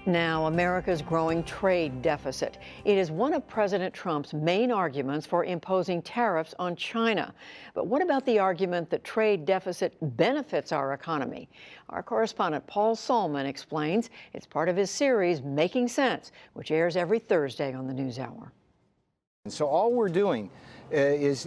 Now, America's growing trade deficit. It is one of President Trump's main arguments for imposing tariffs on China. But what about the argument that trade deficit benefits our economy? Our correspondent Paul Solman explains. It's part of his series, Making Sense, which airs every Thursday on the NewsHour. So all we're doing is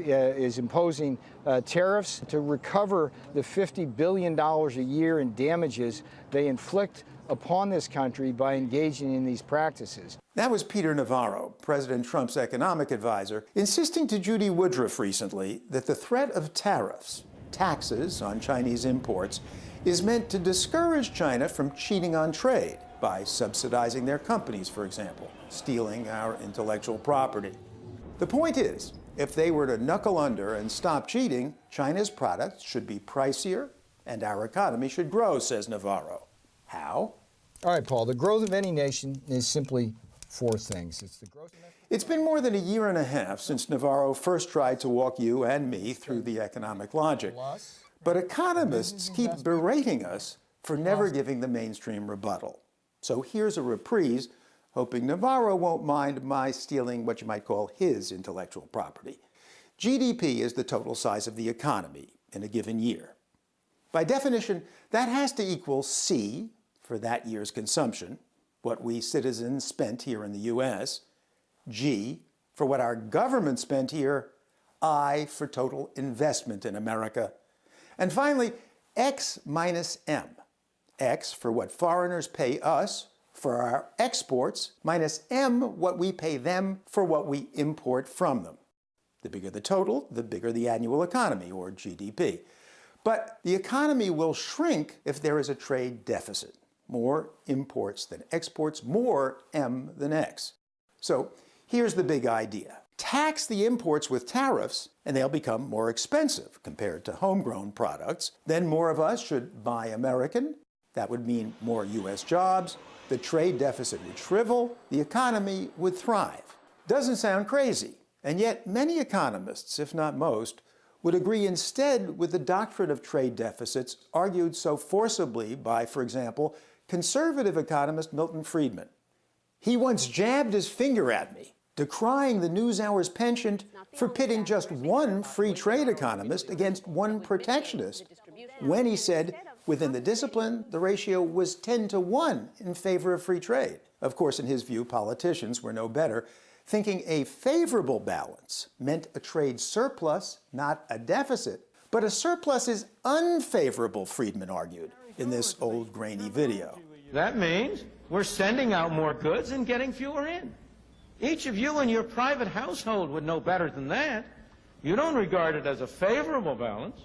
imposing tariffs to recover the $50 billion a year in damages they inflict upon this country by engaging in these practices. That was Peter Navarro, President Trump's economic advisor, insisting to Judy Woodruff recently that the threat of tariffs, taxes on Chinese imports, is meant to discourage China from cheating on trade by subsidizing their companies, for example, stealing our intellectual property. The point is, if they were to knuckle under and stop cheating, China's products should be pricier and our economy should grow, says Navarro. How? All right, Paul, the growth of any nation is simply four things. It's the growth of... It's been more than a year and a half since Navarro first tried to walk you and me through the economic logic. But economists keep berating us for never giving the mainstream rebuttal. So here's a reprise, hoping Navarro won't mind my stealing what you might call his intellectual property. GDP is the total size of the economy in a given year. By definition, that has to equal C for that year's consumption, what we citizens spent here in the U.S., G for what our government spent here, I for total investment in America, and finally, X minus M. X for what foreigners pay us for our exports, minus M what we pay them for what we import from them. The bigger the total, the bigger the annual economy, or GDP. But the economy will shrink if there is a trade deficit. More imports than exports, more M than X. So here's the big idea. Tax the imports with tariffs, and they'll become more expensive compared to homegrown products. Then more of us should buy American. That would mean more U.S. jobs. The trade deficit would shrivel. The economy would thrive. Doesn't sound crazy. And yet many economists, if not most, would agree instead with the doctrine of trade deficits argued so forcibly by, for example, conservative economist Milton Friedman. He once jabbed his finger at me, decrying the NewsHour's penchant for pitting just one free trade economist against one protectionist, when he said within the discipline the ratio was 10-1 in favor of free trade. Of course, in his view, politicians were no better, thinking a favorable balance meant a trade surplus, not a deficit. But a surplus is unfavorable, Friedman argued in this old grainy video. That means we're sending out more goods and getting fewer in. Each of you in your private household would know better than that. You don't regard it as a favorable balance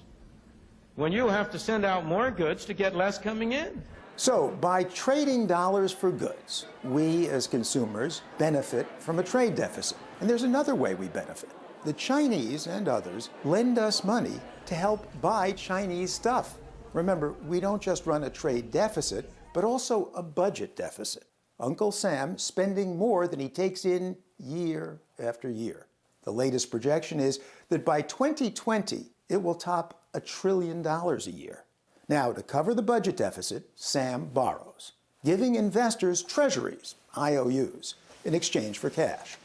when you have to send out more goods to get less coming in. So, by trading dollars for goods, we as consumers benefit from a trade deficit. And there's another way we benefit. The Chinese and others lend us money to help buy Chinese stuff. Remember, we don't just run a trade deficit, but also a budget deficit. Uncle Sam spending more than he takes in year after year. The latest projection is that by 2020, it will top $1 trillion a year. Now, to cover the budget deficit, Sam borrows, giving investors treasuries, IOUs, in exchange for cash.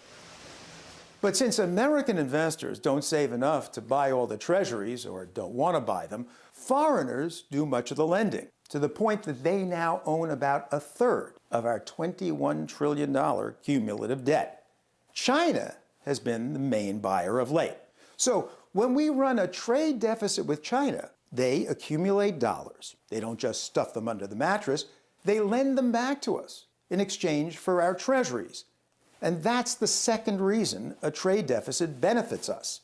But since American investors don't save enough to buy all the treasuries, or don't want to buy them, foreigners do much of the lending, to the point that they now own about a third of our $21 trillion cumulative debt. China has been the main buyer of late. So when we run a trade deficit with China, they accumulate dollars. They don't just stuff them under the mattress, they lend them back to us in exchange for our treasuries. And that's the second reason a trade deficit benefits us.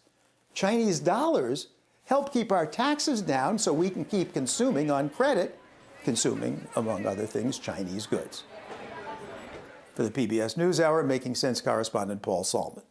Chinese dollars help keep our taxes down so we can keep consuming on credit, consuming, among other things, Chinese goods. For the PBS NewsHour, Making Sense correspondent Paul Solman.